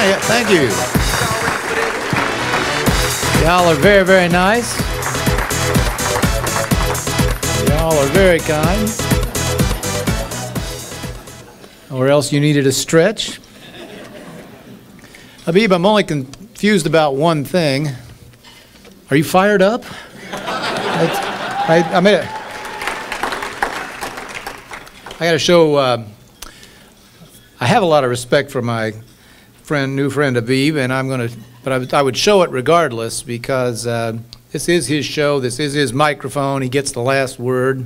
Thank you. Y'all are very, very nice. Y'all are very kind. Or else you needed a stretch. Habib, I'm only confused about one thing. Are you fired up? I got to show. I have a lot of respect for my new friend Habib, and I would show it regardless because this is his show. This is his microphone. He gets the last word.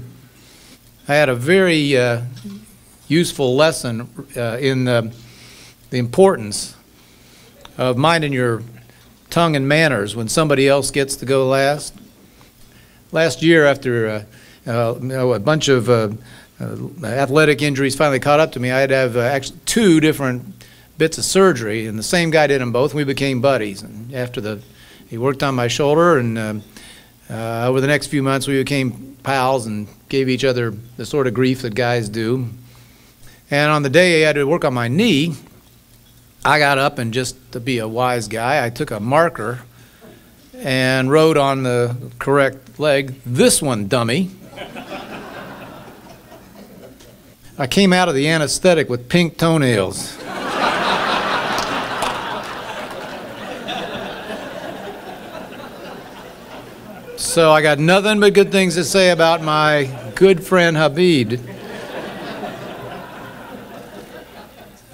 I had a very useful lesson in the importance of minding your tongue and manners when somebody else gets to go last. Last year, after a bunch of athletic injuries finally caught up to me, I had to have actually 2 different bits of surgery, and the same guy did them both, and we became buddies. And after he worked on my shoulder, and over the next few months we became pals and gave each other the sort of grief that guys do. And on the day he had to work on my knee, I got up and just to be a wise guy, I took a marker and wrote on the correct leg, "This one, dummy." I came out of the anesthetic with pink toenails. So I got nothing but good things to say about my good friend Habib.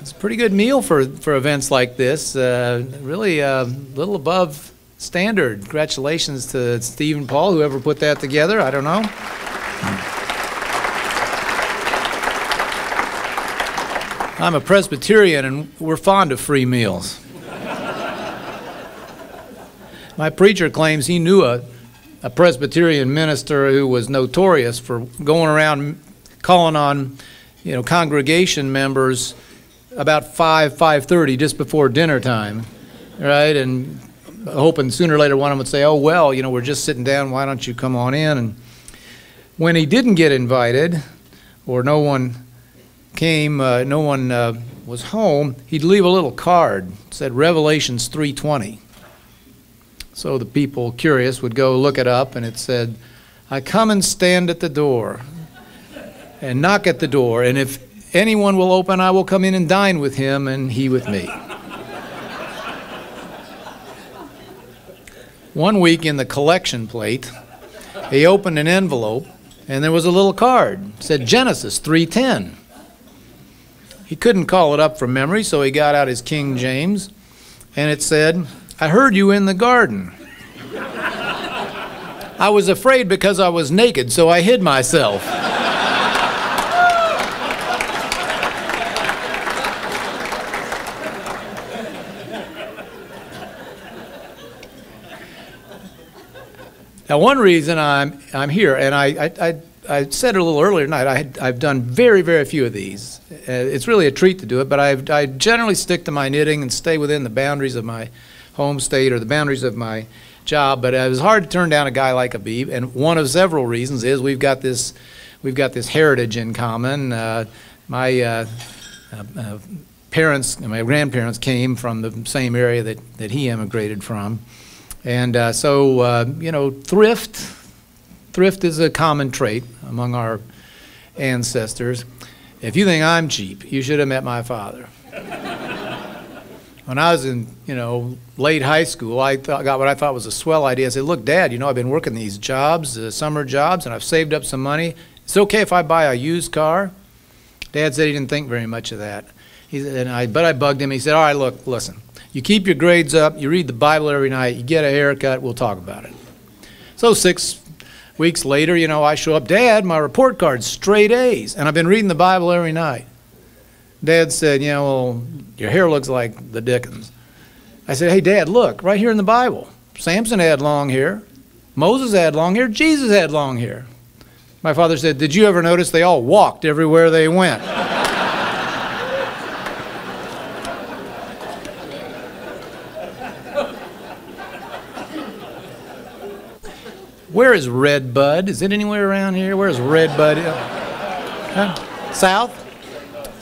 It's a pretty good meal for events like this. Really a little above standard. Congratulations to Steve and Paul, whoever put that together. I don't know. I'm a Presbyterian, and we're fond of free meals. My preacher claims he knew a Presbyterian minister who was notorious for going around calling on, congregation members about 5:30 just before dinner time, right? And hoping sooner or later one of them would say, "Oh, well, we're just sitting down, why don't you come on in?" And when he didn't get invited, or no one came, no one was home, he'd leave a little card. It said Revelations 3:20. So the people curious would go look it up, and it said, "I come and stand at the door and knock at the door, and if anyone will open, I will come in and dine with him and he with me." One week in the collection plate, he opened an envelope, and there was a little card. It said Genesis 3:10. He couldn't call it up from memory, so he got out his King James, and it said, "I heard you in the garden. I was afraid because I was naked, so I hid myself." Now, one reason I'm here, and I said it a little earlier tonight, I've done very, very few of these. It's really a treat to do it, but I generally stick to my knitting and stay within the boundaries of my home state or the boundaries of my job. But it was hard to turn down a guy like Habib, and one of several reasons is we've got this heritage in common. My parents and my grandparents came from the same area that he immigrated from. And so, thrift is a common trait among our ancestors. If you think I'm cheap, you should have met my father. When I was in, late high school, I got what I thought was a swell idea. I said, "Look, Dad, I've been working these jobs, summer jobs, and I've saved up some money. It's okay if I buy a used car?" Dad said he didn't think very much of that. But I bugged him. He said, "All right, look, listen. You keep your grades up, you read the Bible every night, you get a haircut, we'll talk about it." So 6 weeks later, I show up, "Dad, my report card's straight A's, and I've been reading the Bible every night." Dad said, "Well, your hair looks like the Dickens." I said, "Hey, Dad, look, right here in the Bible. Samson had long hair, Moses had long hair, Jesus had long hair." My father said, "Did you ever notice they all walked everywhere they went?" Where is Red Bud? Is it anywhere around here? Where's Red Bud? Huh? South?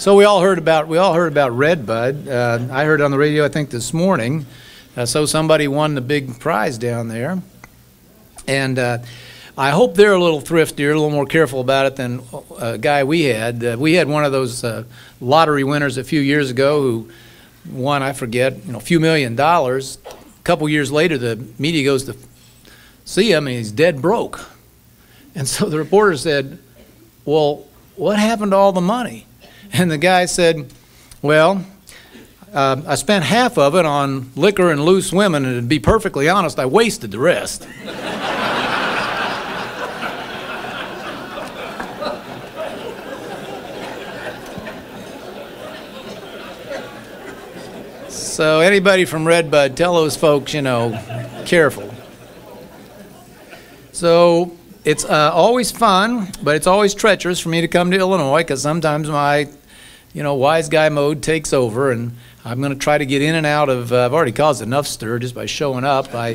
So we all heard about Redbud. I heard on the radio, I think this morning. So somebody won the big prize down there, and I hope they're a little thriftier, a little more careful about it than a guy we had. We had one of those lottery winners a few years ago who won, I forget, a few $1 million. A couple years later, the media goes to see him, and he's dead broke. And so the reporter said, "Well, what happened to all the money?" And the guy said, "Well, I spent half of it on liquor and loose women, and to be perfectly honest, I wasted the rest." So anybody from Redbud, tell those folks, careful. So it's always fun, but it's always treacherous for me to come to Illinois, because sometimes my wise guy mode takes over, and I'm going to try to get in and out of, I've already caused enough stir just by showing up. I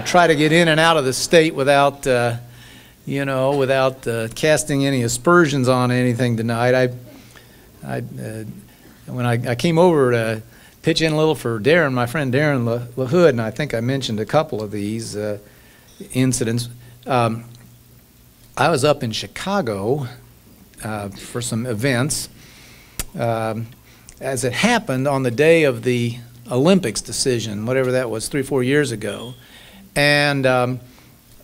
try to get in and out of the state without, without casting any aspersions on anything tonight. When I came over to pitch in a little for Darren, my friend Darren LaHood, and I think I mentioned a couple of these incidents. I was up in Chicago for some events. As it happened on the day of the Olympics decision, whatever that was, 3 or 4 years ago, and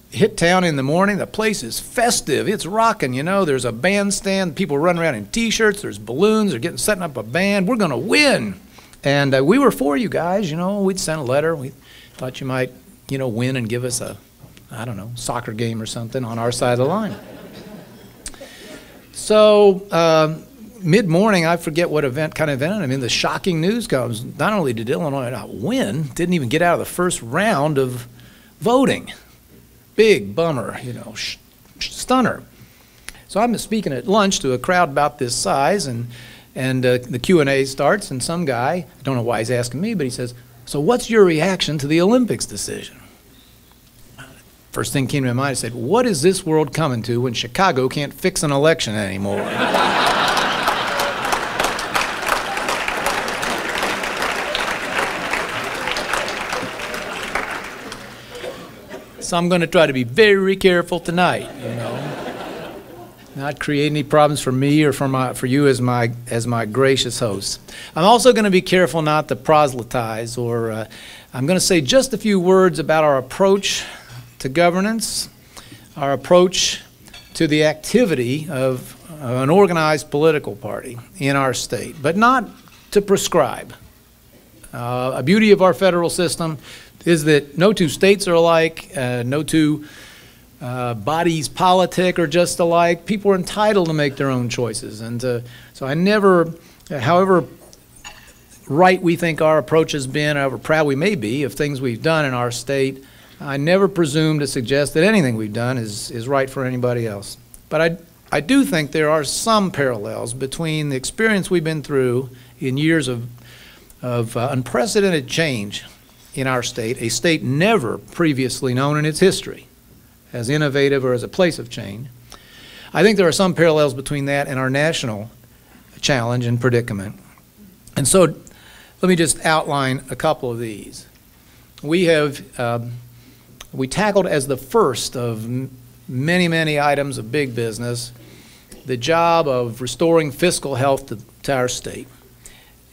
hit town in the morning. The place is festive. It's rocking, There's a bandstand. People running around in T-shirts. There's balloons. They're setting up a band. We're going to win. And we were for you guys, We'd sent a letter. We thought you might, win and give us a, I don't know, soccer game or something on our side of the line. So mid-morning, I forget what kind of event. I mean, the shocking news comes. Not only did Illinois not win, didn't even get out of the first round of voting. Big bummer, stunner. So I'm speaking at lunch to a crowd about this size, and the Q&A starts, and some guy, I don't know why he's asking me, but he says, "So what's your reaction to the Olympics decision?" First thing came to my mind, I said, what is this world coming to when Chicago can't fix an election anymore? So I'm going to try to be very careful tonight, not create any problems for me or for you as my gracious host. I'm also going to be careful not to proselytize, or I'm going to say just a few words about our approach to governance, our approach to the activity of an organized political party in our state, but not to prescribe. A beauty of our federal system is that no two states are alike, no two bodies politic are just alike. People are entitled to make their own choices, and so I never, however right we think our approach has been, however proud we may be of things we've done in our state, I never presume to suggest that anything we've done is right for anybody else. But I do think there are some parallels between the experience we've been through in years of unprecedented change in our state, a state never previously known in its history as innovative or as a place of change. I think there are some parallels between that and our national challenge and predicament. And so let me just outline a couple of these. We tackled as the first of many, many items of big business the job of restoring fiscal health to our state.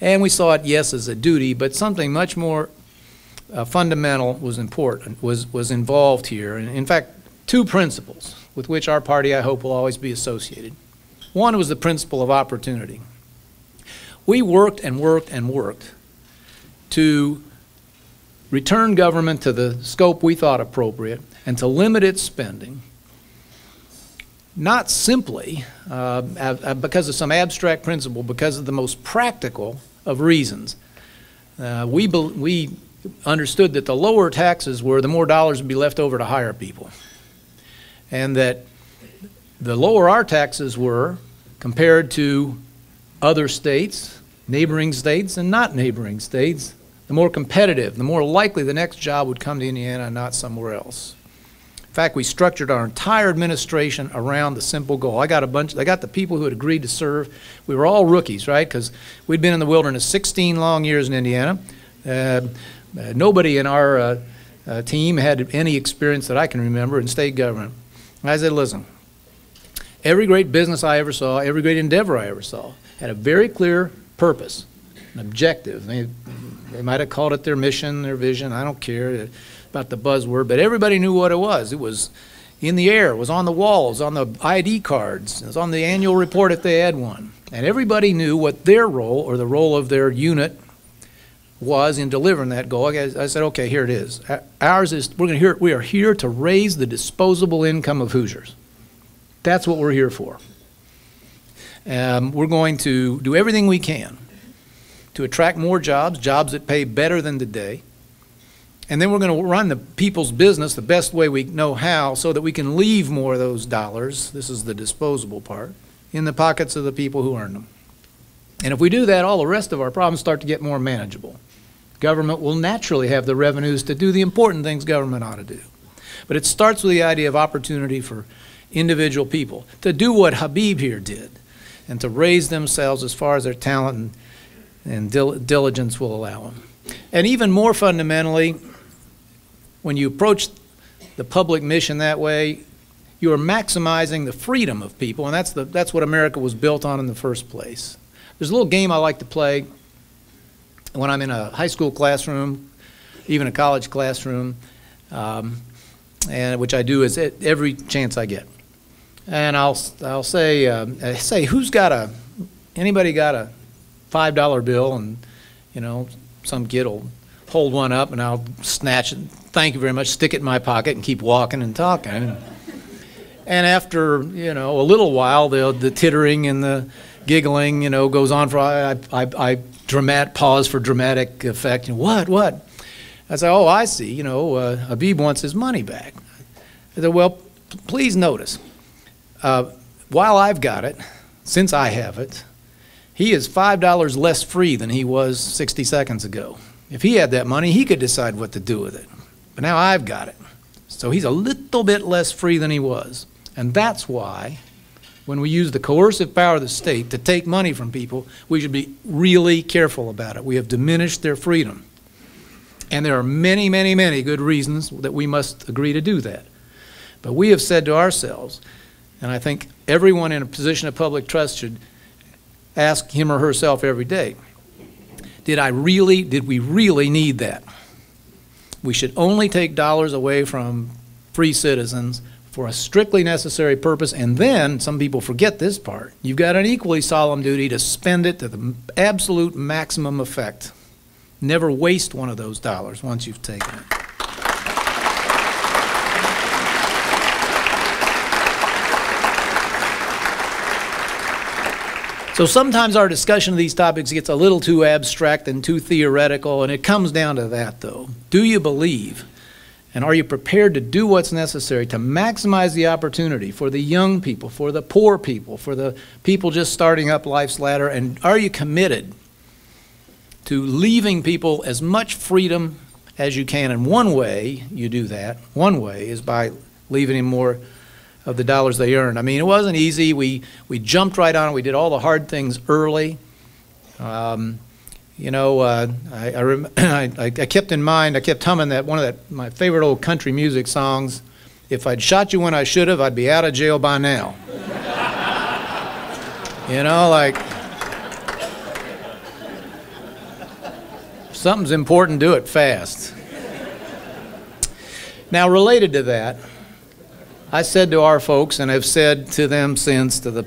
And we saw it, yes, as a duty, but something much more fundamental was important, was involved here. And in fact, two principles with which our party, I hope, will always be associated. One was the principle of opportunity. We worked and worked and worked to return government to the scope we thought appropriate and to limit its spending, not simply because of some abstract principle, because of the most practical of reasons. We understood that the lower taxes were, the more dollars would be left over to hire people, and that the lower our taxes were compared to other states, neighboring states and not neighboring states, the more competitive, the more likely the next job would come to Indiana and not somewhere else. fact, we structured our entire administration around the simple goal. I got the people who had agreed to serve. We were all rookies, right? Because we'd been in the wilderness 16 long years in Indiana. Nobody in our team had any experience that I can remember in state government. And I said, listen, every great business I ever saw, every great endeavor I ever saw, had a very clear purpose, an objective. They might have called it their mission, their vision, I don't care about the buzzword, but everybody knew what it was. It was in the air, it was on the walls, on the ID cards, it was on the annual report if they had one. And everybody knew what their role, or the role of their unit, was in delivering that goal. I said, okay, here it is. Ours is, we are here to raise the disposable income of Hoosiers. That's what we're here for. We're going to do everything we can to attract more jobs, jobs that pay better than today. And then we're going to run the people's business the best way we know how so that we can leave more of those dollars, this is the disposable part, in the pockets of the people who earn them. And if we do that, all the rest of our problems start to get more manageable. Government will naturally have the revenues to do the important things government ought to do. But it starts with the idea of opportunity for individual people to do what Habib here did and to raise themselves as far as their talent and diligence will allow them. And even more fundamentally, when you approach the public mission that way, you are maximizing the freedom of people, and that's what America was built on in the first place. There's a little game I like to play when I'm in a high school classroom, even a college classroom, and which I do is every chance I get. And I'll say, anybody got a $5 bill? And you know, some kid will hold one up, and I'll snatch it. Thank you very much. Stick it in my pocket and keep walking and talking. And after a little while, the tittering and the giggling goes on for I pause for dramatic effect. What? I say, oh, I see. Habib wants his money back. I said, well, please notice, while I've got it, since I have it, he is $5 less free than he was 60 seconds ago. If he had that money, he could decide what to do with it. But now I've got it. So he's a little bit less free than he was. And that's why, when we use the coercive power of the state to take money from people, we should be really careful about it. We have diminished their freedom. And there are many, many, many good reasons that we must agree to do that. But we have said to ourselves, and I think everyone in a position of public trust should ask him or herself every day, did we really need that? We should only take dollars away from free citizens for a strictly necessary purpose, and then, some people forget this part, you've got an equally solemn duty to spend it to the absolute maximum effect. Never waste one of those dollars once you've taken it. So sometimes our discussion of these topics gets a little too abstract and too theoretical, and it comes down to that, though. Do you believe, and are you prepared to do what's necessary to maximize the opportunity for the young people, for the poor people, for the people just starting up life's ladder, and are you committed to leaving people as much freedom as you can? And one way you do that, one way, is by leaving them more of the dollars they earned. I mean, it wasn't easy. We jumped right on it. We did all the hard things early. I kept in mind, I kept humming my favorite old country music songs. If I'd shot you when I should have, I'd be out of jail by now. Like, if something's important, do it fast. Now, related to that, I said to our folks, and have said to them since, to the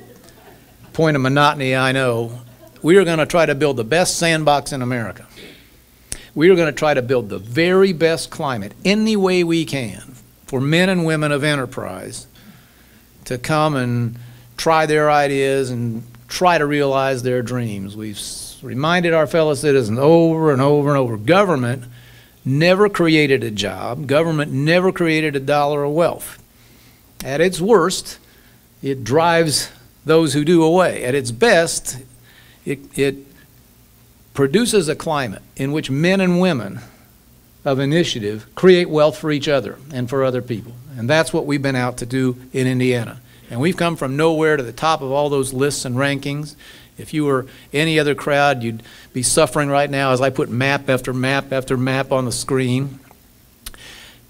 point of monotony I know, we are going to try to build the best sandbox in America. We are going to try to build the very best climate, any way we can, for men and women of enterprise to come and try their ideas and try to realize their dreams. We've reminded our fellow citizens over and over and over, government never created a job. Government never created a dollar of wealth. At its worst, it drives those who do away. At its best, it produces a climate in which men and women of initiative create wealth for each other and for other people. And that's what we've been out to do in Indiana. And we've come from nowhere to the top of all those lists and rankings. If you were any other crowd, you'd be suffering right now as I put map after map after map on the screen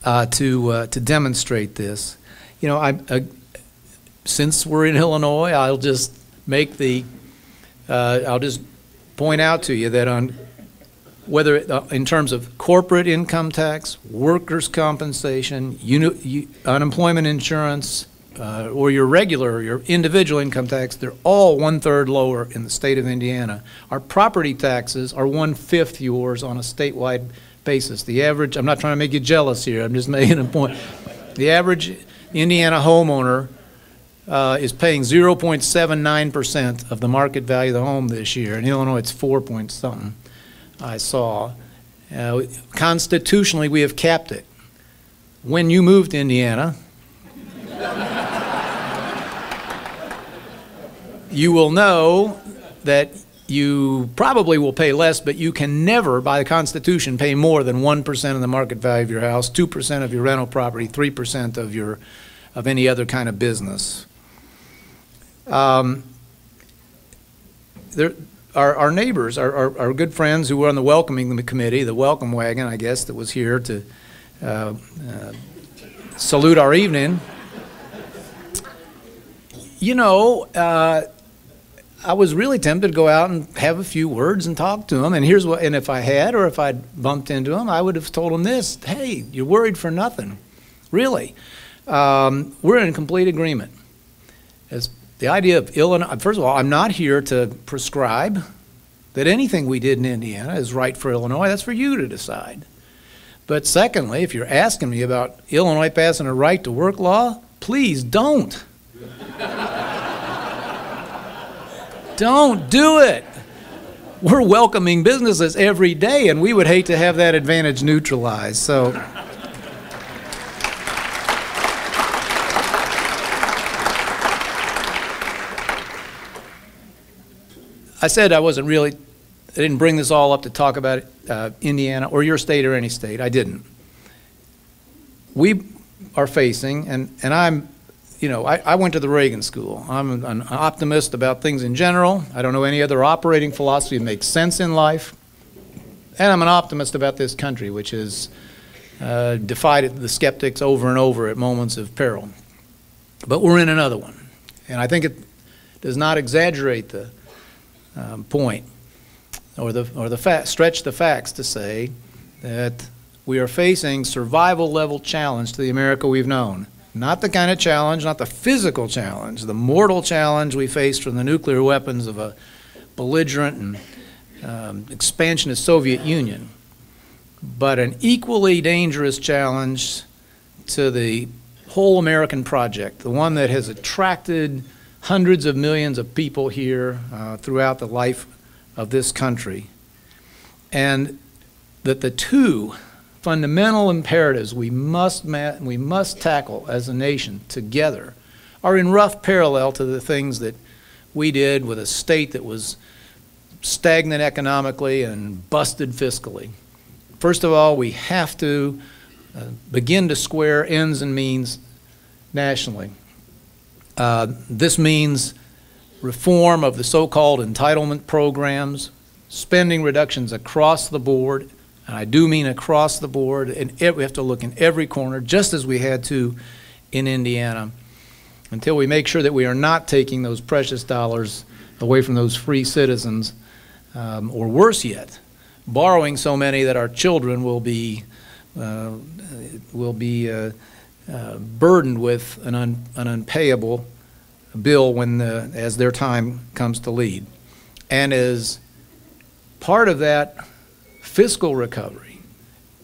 to demonstrate this. You know, since we're in Illinois, I'll just make I'll just point out to you that on whether in terms of corporate income tax, workers' compensation, unemployment insurance, or your individual income tax, they're all 1/3 lower in the state of Indiana. Our property taxes are 1/5 yours on a statewide basis. The average, I'm not trying to make you jealous here, I'm just making a point. The average Indiana homeowner is paying 0.79% of the market value of the home this year. In Illinois, it's 4 point something, I saw. Constitutionally, we have capped it. When you move to Indiana, you will know that you probably will pay less, but you can never, by the Constitution, pay more than 1% of the market value of your house, 2% of your rental property, 3% of any other kind of business. Our neighbors, our good friends who were on the welcoming committee, the welcome wagon, I guess, that was here to salute our evening. You know, I was really tempted to go out and have a few words and talk to them. And here's what, and if I had, or if I'd bumped into them, I would have told them this: hey, you're worried for nothing, really. We're in complete agreement. As the idea of Illinois, first of all, I'm not here to prescribe that anything we did in Indiana is right for Illinois. That's for you to decide. But secondly, if you're asking me about Illinois passing a right to work law, please don't. Don't do it. We're welcoming businesses every day, and we would hate to have that advantage neutralized. So. I said I didn't bring this all up to talk about Indiana or your state or any state. I didn't. We are facing, and I'm, you know, I went to the Reagan School. I'm an optimist about things in general. I don't know any other operating philosophy that makes sense in life. And I'm an optimist about this country, which has defied the skeptics over and over at moments of peril. But we're in another one. And I think it does not exaggerate the point or stretch the facts to say that we are facing survival level challenge to the America we've known. Not the kind of challenge, not the physical challenge, the mortal challenge we faced from the nuclear weapons of a belligerent and expansionist Soviet Union, but an equally dangerous challenge to the whole American project, the one that has attracted hundreds of millions of people here throughout the life of this country, and that the two fundamental imperatives we must tackle as a nation together are in rough parallel to the things that we did with a state that was stagnant economically and busted fiscally. First of all, we have to begin to square ends and means nationally. This means reform of the so-called entitlement programs, spending reductions across the board, and I do mean across the board, and we have to look in every corner, just as we had to in Indiana, until we make sure that we are not taking those precious dollars away from those free citizens, or worse yet, borrowing so many that our children will be burdened with an unpayable bill as their time comes to lead. And as part of that fiscal recovery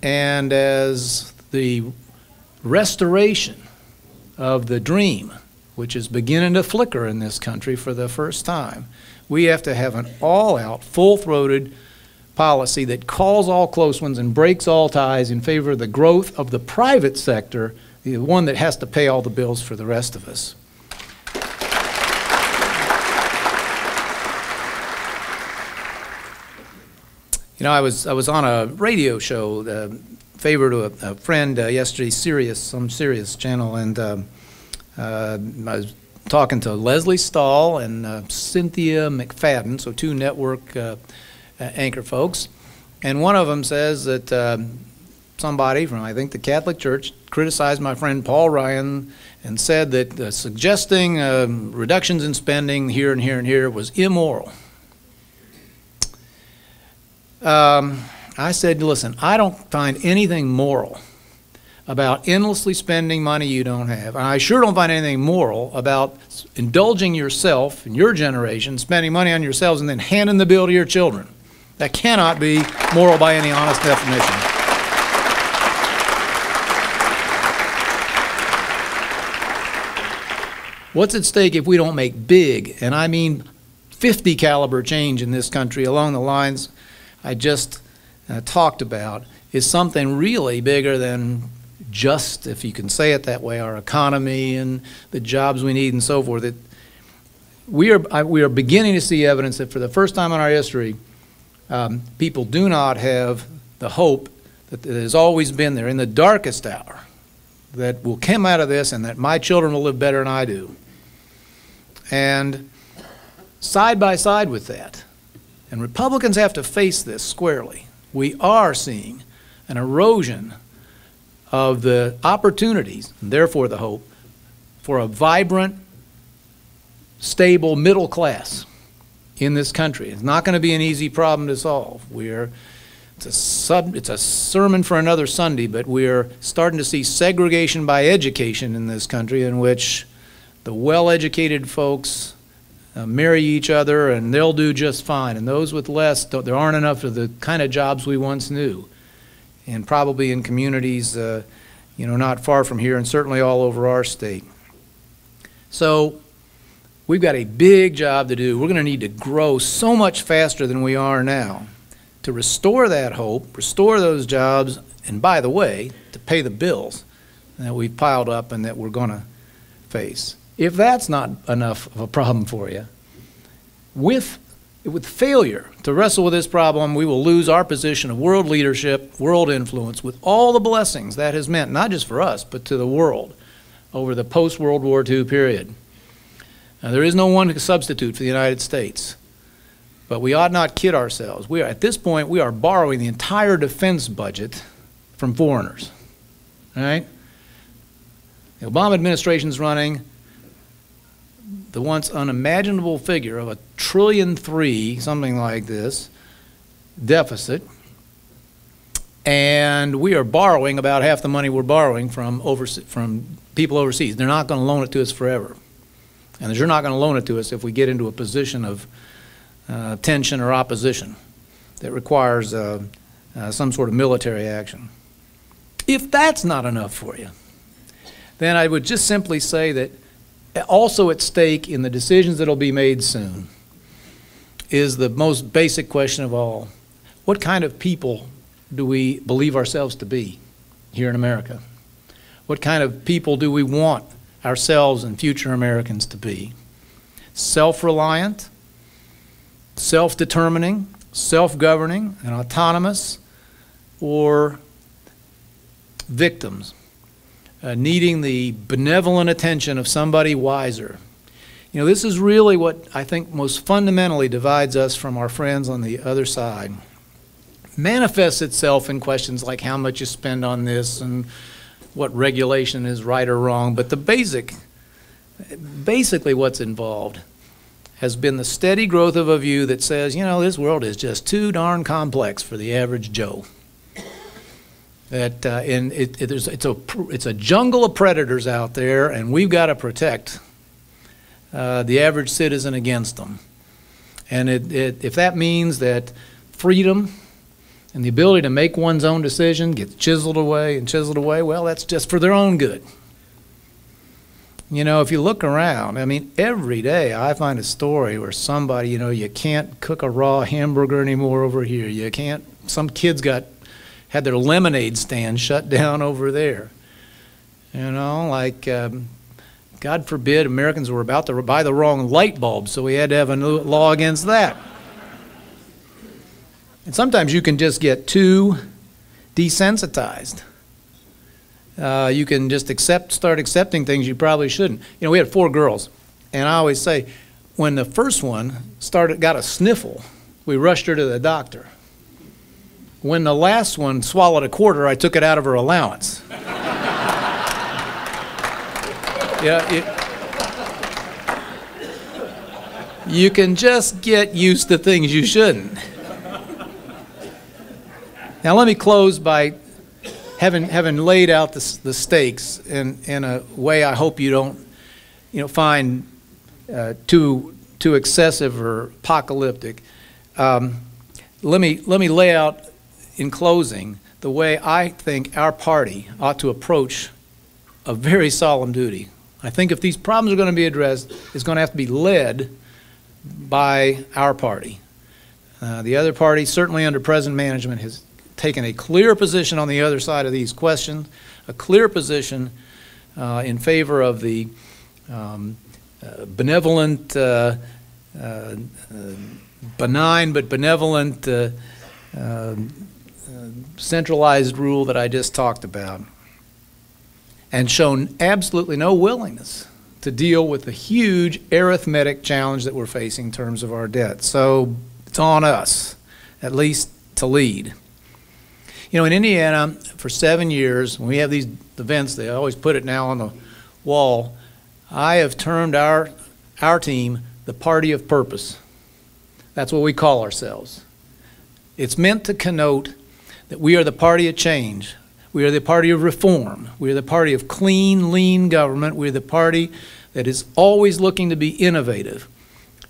and as the restoration of the dream, which is beginning to flicker in this country for the first time, we have to have an all-out, full-throated policy that calls all close ones and breaks all ties in favor of the growth of the private sector, the one that has to pay all the bills for the rest of us. You know, I was on a radio show favor to a friend yesterday, some Sirius channel, and I was talking to Leslie Stahl and Cynthia McFadden, so two network anchor folks, and one of them says that somebody from, I think, the Catholic Church criticized my friend Paul Ryan and said that suggesting reductions in spending here and here and here was immoral. I said, listen, I don't find anything moral about endlessly spending money you don't have. And I sure don't find anything moral about indulging yourself and your generation, spending money on yourselves and then handing the bill to your children. That cannot be moral by any honest definition. What's at stake if we don't make big, and I mean 50 caliber change in this country along the lines I just talked about, is something really bigger than just, if you can say it that way, our economy and the jobs we need and so forth. That we are beginning to see evidence that for the first time in our history, people do not have the hope that has always been there in the darkest hour that will come out of this and that my children will live better than I do. And side by side with that, and Republicans have to face this squarely, we are seeing an erosion of the opportunities, and therefore the hope, for a vibrant, stable middle class in this country. It's not going to be an easy problem to solve. It's a sermon for another Sunday, but we're starting to see segregation by education in this country, in which the well-educated folks marry each other and they'll do just fine, and those with less, there aren't enough of the kind of jobs we once knew, and probably in communities not far from here and certainly all over our state. So we've got a big job to do. We're going to need to grow so much faster than we are now to restore that hope, restore those jobs, and by the way, to pay the bills that we've piled up and that we're going to face. If that's not enough of a problem for you, with failure to wrestle with this problem, we will lose our position of world leadership, world influence, with all the blessings that has meant, not just for us, but to the world over the post-World War II period. Now, there is no one substitute for the United States, but we ought not kid ourselves. At this point, we are borrowing the entire defense budget from foreigners, all right? The Obama administration's running the once unimaginable figure of $1.3 trillion, something like this, deficit, and we are borrowing about half the money we're borrowing from people overseas. They're not going to loan it to us forever, and they're not going to loan it to us if we get into a position of tension or opposition that requires some sort of military action. If that's not enough for you, then I would just simply say that also at stake in the decisions that will be made soon is the most basic question of all. What kind of people do we believe ourselves to be here in America? What kind of people do we want ourselves and future Americans to be? Self-reliant, self-determining, self-governing, and autonomous, or victims? Needing the benevolent attention of somebody wiser. You know, this is really what I think most fundamentally divides us from our friends on the other side. Manifests itself in questions like how much you spend on this and what regulation is right or wrong, but the basically what's involved has been the steady growth of a view that says, you know, this world is just too darn complex for the average Joe. That it's a jungle of predators out there, and we've got to protect the average citizen against them. And if that means that freedom and the ability to make one's own decision gets chiseled away, well, that's just for their own good. You know, if you look around, I mean, every day I find a story where somebody, you know, you can't cook a raw hamburger anymore over here. You can't, some kids had their lemonade stand shut down over there. You know, like, God forbid, Americans were about to buy the wrong light bulb, so we had to have a new law against that. And sometimes you can just get too desensitized. You can just start accepting things you probably shouldn't. You know, we had 4 girls, and I always say, when the first one got a sniffle, we rushed her to the doctor. When the last one swallowed a quarter, I took it out of her allowance. You can just get used to things you shouldn't. Now let me close by having laid out the stakes in a way I hope you don't find too excessive or apocalyptic. Let me lay out in closing the way I think our party ought to approach a very solemn duty. I think if these problems are going to be addressed, it's going to have to be led by our party. The other party, certainly under present management, has taken a clear position on the other side of these questions, a clear position in favor of the benevolent, benign but benevolent centralized rule that I just talked about, and shown absolutely no willingness to deal with the huge arithmetic challenge that we're facing in terms of our debt. So it's on us, at least, to lead. You know, in Indiana, for 7 years, when we have these events, they always put it now on the wall, I have termed our team the party of purpose. That's what we call ourselves. It's meant to connote that we are the party of change. We are the party of reform. We are the party of clean, lean government. We are the party that is always looking to be innovative.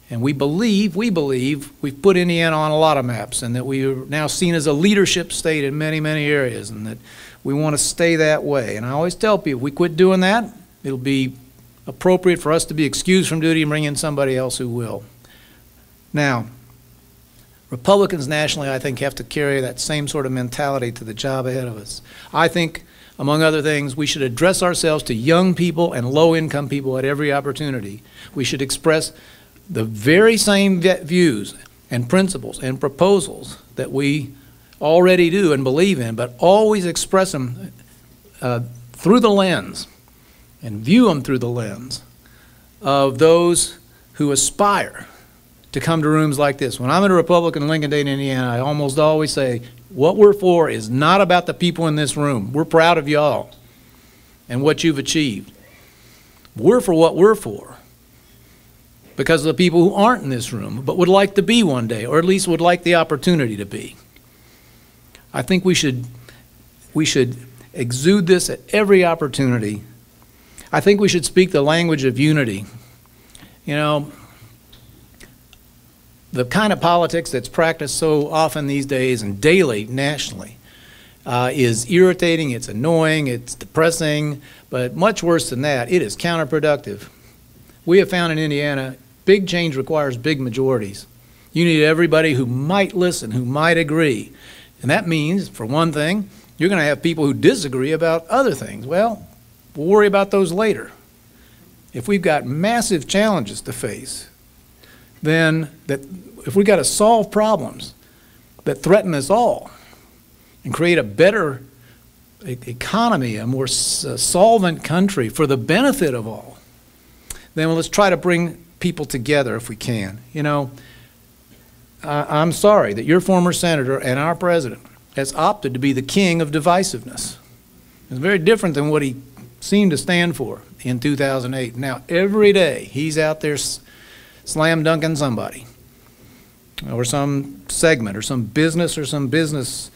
And we believe we've put Indiana on a lot of maps, and that we are now seen as a leadership state in many, many areas, and that we want to stay that way. And I always tell people, if we quit doing that, it'll be appropriate for us to be excused from duty and bring in somebody else who will. Now, Republicans nationally, I think, have to carry that same sort of mentality to the job ahead of us. I think, among other things, we should address ourselves to young people and low-income people at every opportunity. We should express the very same views and principles and proposals that we already do and believe in, but always express them through the lens and view them through the lens of those who aspire to come to rooms like this. When I'm at a Republican in Lincoln, Dayton, Indiana, I almost always say, what we're for is not about the people in this room. We're proud of y'all and what you've achieved. We're for what we're for because of the people who aren't in this room but would like to be one day, or at least would like the opportunity to be. I think we should exude this at every opportunity. I think we should speak the language of unity. You know, the kind of politics that's practiced so often these days and daily nationally is irritating, it's annoying, it's depressing, but much worse than that, it is counterproductive. We have found in Indiana, big change requires big majorities. You need everybody who might listen, who might agree. And that means, for one thing, you're going to have people who disagree about other things. Well, we'll worry about those later. If we've got massive challenges to face, then if we've got to solve problems that threaten us all and create a better economy, a more solvent country for the benefit of all, then let's try to bring people together if we can. You know, I'm sorry that your former senator and our president has opted to be the king of divisiveness. It's very different than what he seemed to stand for in 2008. Now, every day he's out there slam dunking somebody or some segment or some business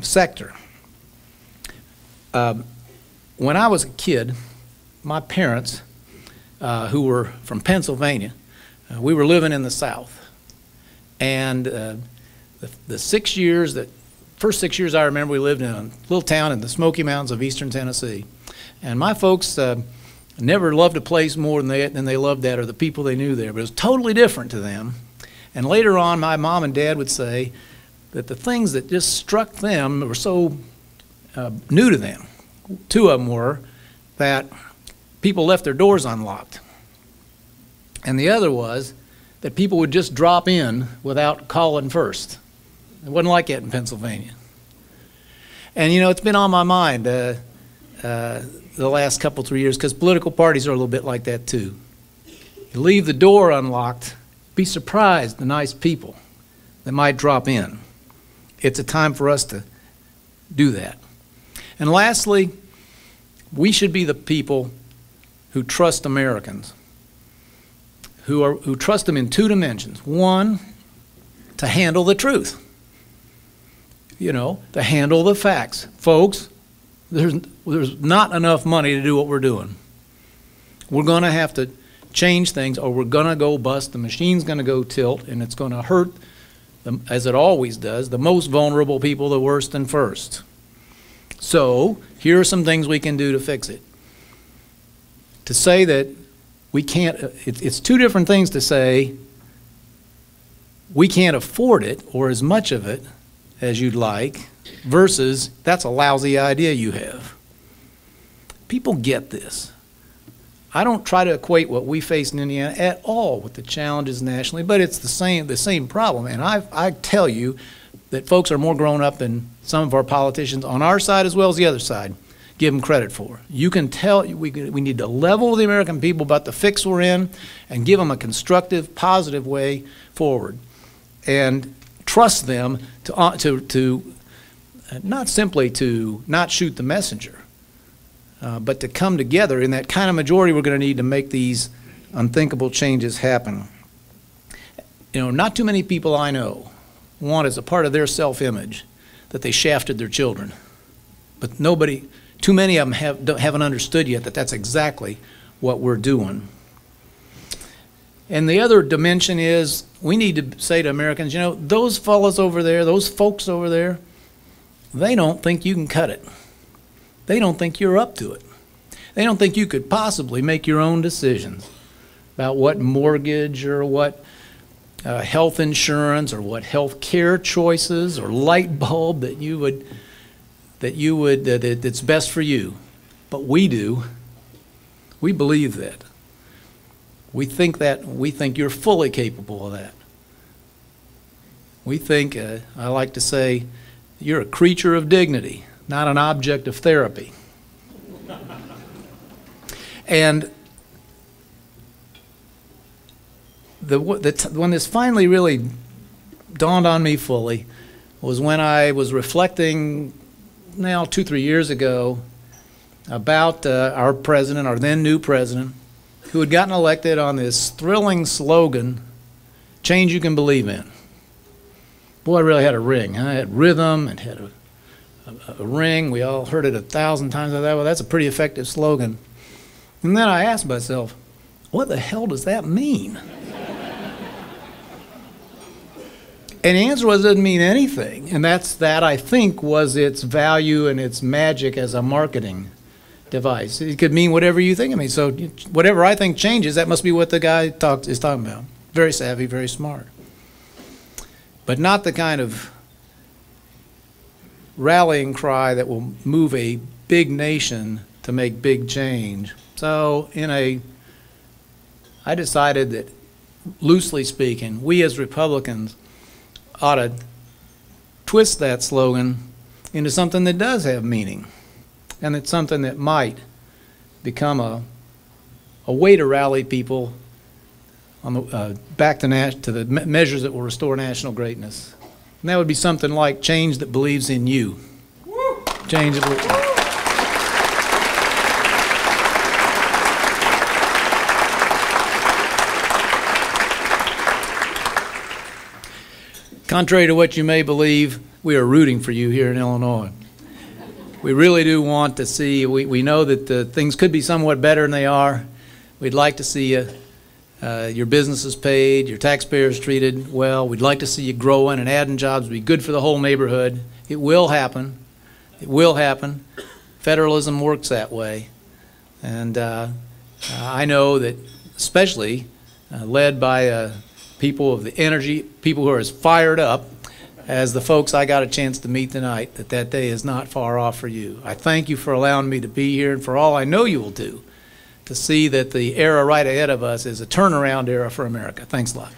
sector. When I was a kid, my parents, who were from Pennsylvania, we were living in the South. And the first 6 years I remember, we lived in a little town in the Smoky Mountains of eastern Tennessee. And my folks never loved a place more than they loved that, or the people they knew there. But it was totally different to them. And later on, my mom and dad would say that the things that just struck them were so new to them. 2 of them were that people left their doors unlocked. And the other was that people would just drop in without calling first. It wasn't like that in Pennsylvania. And, you know, it's been on my mind the last couple, 3 years, because political parties are a little bit like that, too. You leave the door unlocked, be surprised the nice people that might drop in. It's a time for us to do that. And lastly, we should be the people who trust Americans, who trust them in two dimensions. One, to handle the truth. You know, to handle the facts. Folks, there's not enough money to do what we're doing. We're going to have to change things, or we're going to go bust. The machine's going to go tilt, and it's going to hurt, as it always does, the most vulnerable people the worst and first. So here are some things we can do to fix it. To say that we can't, it's two different things to say we can't afford it, or as much of it as you'd like, versus that's a lousy idea you have. People get this. I don't try to equate what we face in Indiana at all with the challenges nationally, but it's the same problem. And I tell you that folks are more grown up than some of our politicians on our side as well as the other side give them credit for. You can tell we need to level with the American people about the fix we're in and give them a constructive, positive way forward, and trust them to not simply to not shoot the messenger, but to come together in that kind of majority we're going to need to make these unthinkable changes happen. You know, not too many people I know want as a part of their self-image that they shafted their children, but too many of them haven't understood yet that that's exactly what we're doing. And the other dimension is we need to say to Americans, you know, those fellows over there, those folks over there, they don't think you can cut it. They don't think you're up to it. They don't think you could possibly make your own decisions about what mortgage or what health insurance or what health care choices or light bulb that's best for you. But we do. We believe that. We think you're fully capable of that. We think, I like to say, you're a creature of dignity, not an object of therapy. And when this finally really dawned on me fully was when I was reflecting now 2-3 years ago about our president, our then new president, who had gotten elected on this thrilling slogan, change you can believe in. Boy, it really had a ring. It had rhythm, it had a ring. We all heard it 1,000 times. I thought, well, that's a pretty effective slogan. And then I asked myself, what the hell does that mean? And the answer was it doesn't mean anything. And that, I think, was its value and its magic as a marketing device. It could mean whatever you think. I mean, so whatever I think changes, that must be what the guy is talking about. Very savvy, very smart. But not the kind of rallying cry that will move a big nation to make big change. So I decided that, loosely speaking, we as Republicans ought to twist that slogan into something that does have meaning, and it's something that might become a way to rally people on the, back to the measures that will restore national greatness. And that would be something like change that believes in you. Change that believes in you. Contrary to what you may believe, we are rooting for you here in Illinois. We really do want to see, we know that things could be somewhat better than they are. We'd like to see your businesses paid, your taxpayers treated well. We'd like to see you growing and adding jobs. It'd be good for the whole neighborhood. It will happen. It will happen. Federalism works that way. And I know that, especially led by people of the energy, people who are as fired up as the folks I got a chance to meet tonight, that day is not far off for you. I thank you for allowing me to be here and for all I know you will do to see that the era right ahead of us is a turnaround era for America. Thanks a lot.